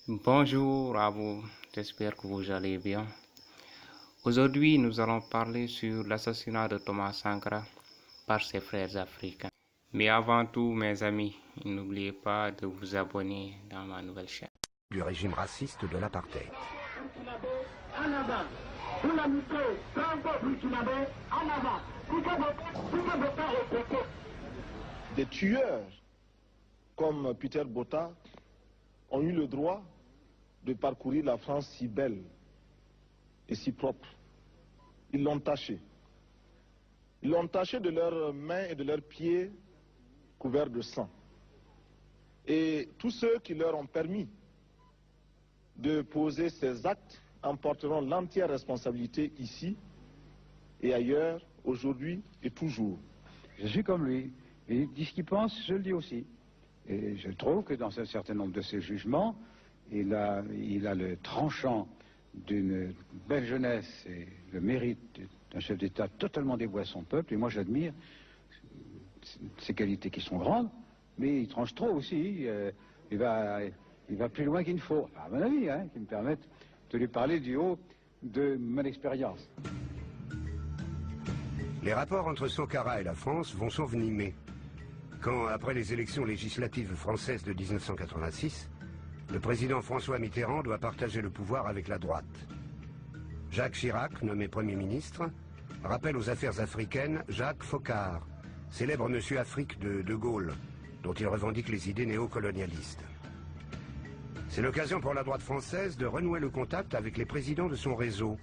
Bonjour à vous, j'espère que vous allez bien. Aujourd'hui, nous allons parler sur l'assassinat de Thomas Sankara par ses frères africains. Mais avant tout, mes amis, n'oubliez pas de vous abonner dans ma nouvelle chaîne. Du régime raciste de l'apartheid. En avant. Pour la mutuelle, Franco-Burkinabé, en avant. Des tueurs comme Peter Botta ont eu le droit de parcourir la France si belle et si propre. Ils l'ont taché. Ils l'ont taché de leurs mains et de leurs pieds couverts de sang. Et tous ceux qui leur ont permis de poser ces actes en porteront l'entière responsabilité ici et ailleurs, aujourd'hui et toujours. Je suis comme lui. Il dit ce qu'il pense, je le dis aussi. Et je trouve que dans un certain nombre de ses jugements, il a le tranchant d'une belle jeunesse et le mérite d'un chef d'État totalement dévoué à son peuple. Et moi, j'admire ses qualités qui sont grandes, mais il tranche trop aussi. Il va plus loin qu'il ne faut, à mon avis, qui me permette de lui parler du haut de mon expérience. Les rapports entre Sankara et la France vont s'envenimer. Quand, après les élections législatives françaises de 1986, le président François Mitterrand doit partager le pouvoir avec la droite. Jacques Chirac, nommé Premier ministre, rappelle aux affaires africaines Jacques Foccart, célèbre monsieur Afrique de De Gaulle, dont il revendique les idées néocolonialistes. C'est l'occasion pour la droite française de renouer le contact avec les présidents de son réseau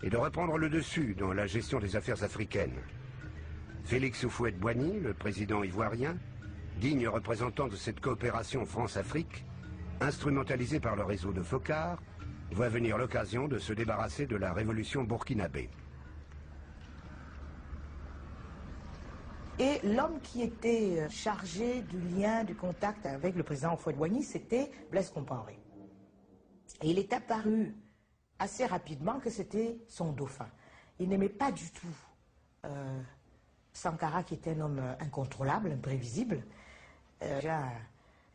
et de reprendre le dessus dans la gestion des affaires africaines. Félix Houphouët-Boigny, le président ivoirien, digne représentant de cette coopération France-Afrique, instrumentalisé par le réseau de Foccart, voit venir l'occasion de se débarrasser de la révolution burkinabé. Et l'homme qui était chargé du lien, du contact avec le président Houphouët-Boigny, c'était Blaise Compaoré. Et il est apparu assez rapidement que c'était son dauphin. Il n'aimait pas du tout Sankara, qui était un homme incontrôlable, imprévisible.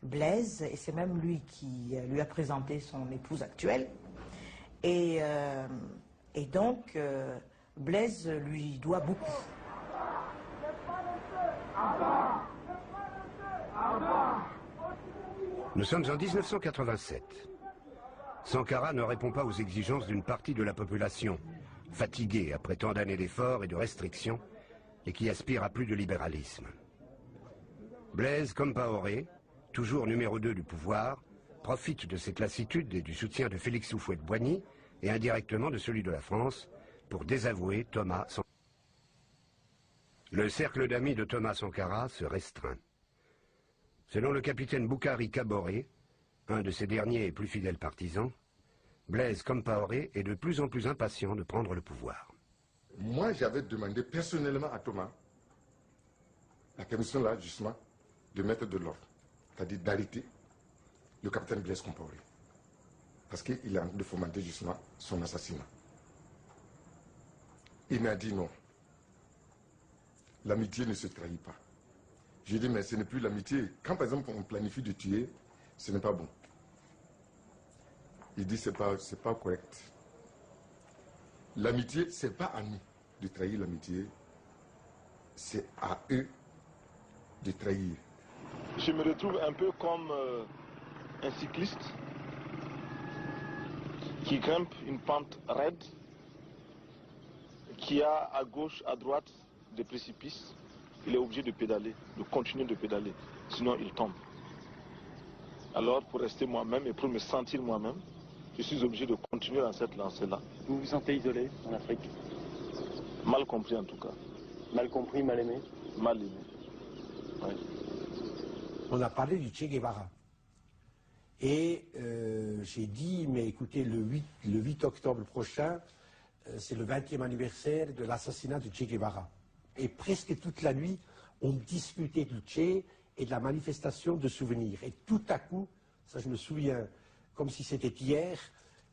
Blaise, et c'est même lui qui lui a présenté son épouse actuelle. Et donc, Blaise lui doit beaucoup. Nous sommes en 1987. Sankara ne répond pas aux exigences d'une partie de la population, fatiguée après tant d'années d'efforts et de restrictions, et qui aspire à plus de libéralisme. Blaise Compaoré, toujours numéro 2 du pouvoir, profite de cette lassitude et du soutien de Félix Houphouët-Boigny, et indirectement de celui de la France, pour désavouer Thomas Sankara. Le cercle d'amis de Thomas Sankara se restreint. Selon le capitaine Boukari Kaboré, un de ses derniers et plus fidèles partisans, Blaise Compaoré est de plus en plus impatient de prendre le pouvoir. Moi, j'avais demandé personnellement à Thomas, la permission là, justement, de mettre de l'ordre, c'est-à-dire d'arrêter le capitaine Blaise Compaoré, parce qu'il est en train de fomenter justement son assassinat. Il m'a dit non, l'amitié ne se trahit pas. J'ai dit mais ce n'est plus l'amitié. Quand par exemple on planifie de tuer, ce n'est pas bon. Il dit c'est pas correct. L'amitié, c'est pas à nous de trahir l'amitié, c'est à eux de trahir. Je me retrouve un peu comme un cycliste qui grimpe une pente raide, qui a à gauche, à droite des précipices. Il est obligé de pédaler, de continuer de pédaler, sinon il tombe. Alors pour rester moi-même et pour me sentir moi-même, je suis obligé de continuer dans cette lancée-là. Vous vous sentez isolé en Afrique? Mal compris en tout cas. Mal compris, mal aimé? Mal aimé. Ouais. On a parlé du Che Guevara. Et j'ai dit, mais écoutez, le 8 octobre prochain, c'est le 20e anniversaire de l'assassinat de Che Guevara. Et presque toute la nuit, on discutait du Che et de la manifestation de souvenirs. Et tout à coup, ça je me souviens, comme si c'était hier,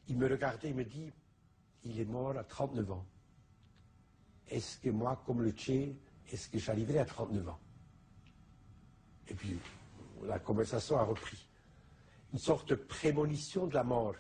il me regardait et me dit, il est mort à 39 ans. Est-ce que moi, comme le Che, est-ce que j'arriverai à 39 ans? Et puis, la conversation a repris. une sorte de prémonition de la mort.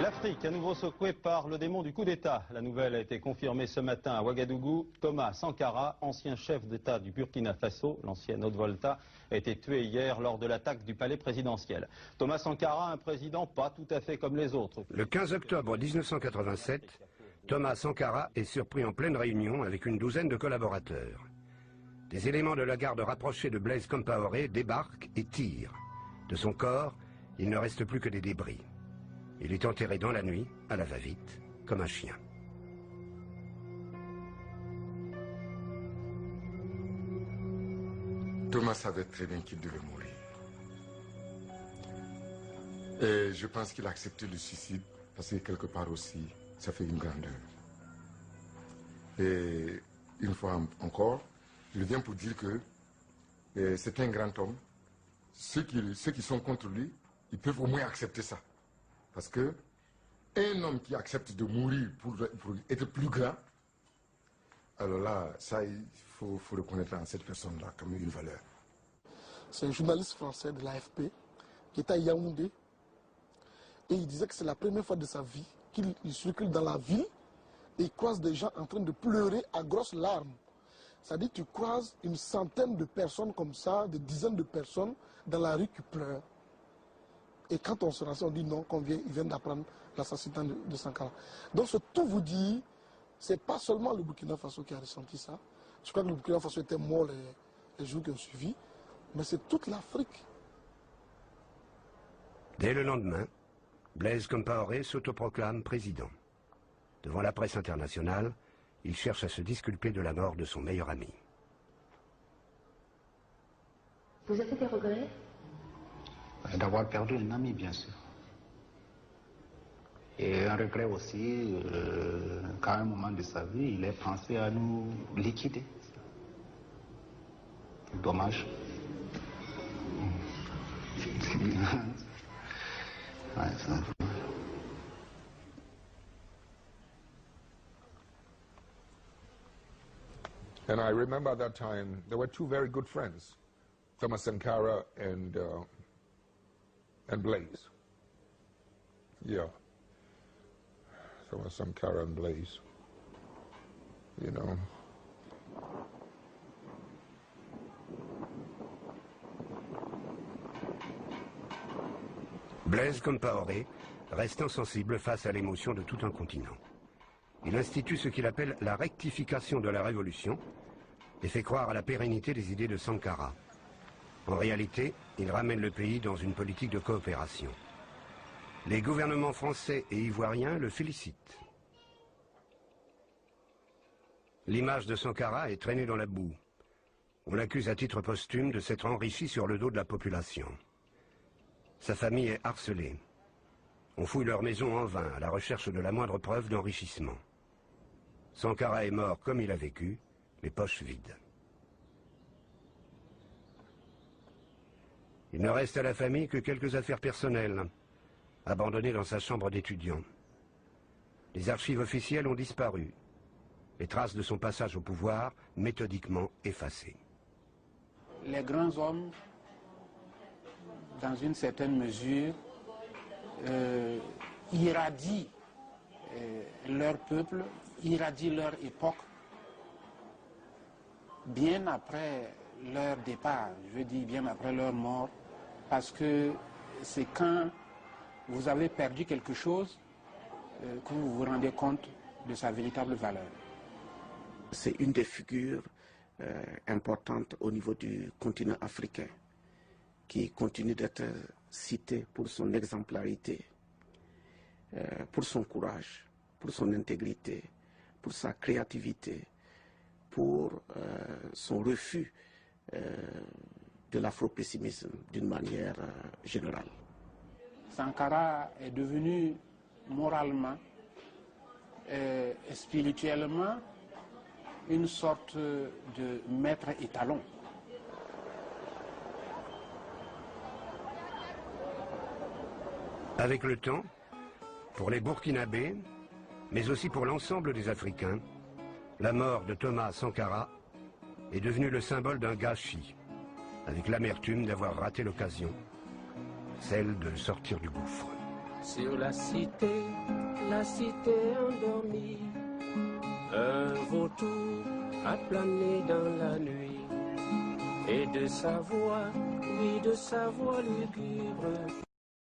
L'Afrique, à nouveau secouée par le démon du coup d'État. La nouvelle a été confirmée ce matin à Ouagadougou. Thomas Sankara, ancien chef d'État du Burkina Faso, l'ancienne Haute-Volta, a été tué hier lors de l'attaque du palais présidentiel. Thomas Sankara, un président pas tout à fait comme les autres. Le 15 octobre 1987, Thomas Sankara est surpris en pleine réunion avec une douzaine de collaborateurs. Des éléments de la garde rapprochée de Blaise Compaoré débarquent et tirent. De son corps, il ne reste plus que des débris. Il est enterré dans la nuit, à la va-vite, comme un chien. Thomas savait très bien qu'il devait mourir. Et je pense qu'il a accepté le suicide parce que quelque part aussi, ça fait une grandeur. Et une fois encore, je viens pour dire que c'est un grand homme. Ceux qui sont contre lui, ils peuvent au moins accepter ça. Parce que un homme qui accepte de mourir pour être plus grand, alors là, ça, il faut reconnaître en cette personne-là comme une valeur. C'est un journaliste français de l'AFP qui était à Yaoundé. Et il disait que c'est la première fois de sa vie qu'il circule dans la ville et il croise des gens en train de pleurer à grosses larmes. C'est-à-dire que tu croises une centaine de personnes comme ça, des dizaines de personnes dans la rue qui pleurent. Et quand on se renseigne, on dit non, ils viennent d'apprendre l'assassinat de Sankara. Donc tout vous dit, c'est pas seulement le Burkina Faso qui a ressenti ça. Je crois que le Burkina Faso était mort les jours qui ont suivi, mais c'est toute l'Afrique. Dès le lendemain, Blaise Compaoré s'autoproclame président. Devant la presse internationale, il cherche à se disculper de la mort de son meilleur ami. Vous avez des regrets? D'avoir perdu un ami, bien sûr. Et un regret aussi qu'à un moment de sa vie, il ait pensé à nous liquider. Dommage. Ouais, c'est un peu... And I remember at that time, there were two very good friends, Thomas Sankara and Blaise. Yeah. Thomas Sankara and Blaise. You know. Blaise Compaoré reste insensible face à l'émotion de tout un continent. Il institue ce qu'il appelle la rectification de la révolution et fait croire à la pérennité des idées de Sankara. En réalité, il ramène le pays dans une politique de coopération. Les gouvernements français et ivoiriens le félicitent. L'image de Sankara est traînée dans la boue. On l'accuse à titre posthume de s'être enrichi sur le dos de la population. Sa famille est harcelée. On fouille leur maison en vain à la recherche de la moindre preuve d'enrichissement. Sankara est mort comme il a vécu, les poches vides. Il ne reste à la famille que quelques affaires personnelles, abandonnées dans sa chambre d'étudiant. Les archives officielles ont disparu. Les traces de son passage au pouvoir, méthodiquement effacées. Les grands hommes, dans une certaine mesure, irradient leur peuple, irradient leur époque, bien après leur départ, je veux dire bien après leur mort, parce que c'est quand vous avez perdu quelque chose que vous vous rendez compte de sa véritable valeur. C'est une des figures importantes au niveau du continent africain, qui continue d'être citée pour son exemplarité, pour son courage, pour son intégrité, pour sa créativité, pour son refus de l'afro-pessimisme d'une manière générale. Sankara est devenu moralement et spirituellement une sorte de maître étalon. Avec le temps, pour les Burkinabés, mais aussi pour l'ensemble des Africains, la mort de Thomas Sankara est devenue le symbole d'un gâchis, avec l'amertume d'avoir raté l'occasion, celle de sortir du gouffre. Sur la cité endormie, un vautour a plané dans la nuit, et de sa voix, oui, de sa voix lugubre,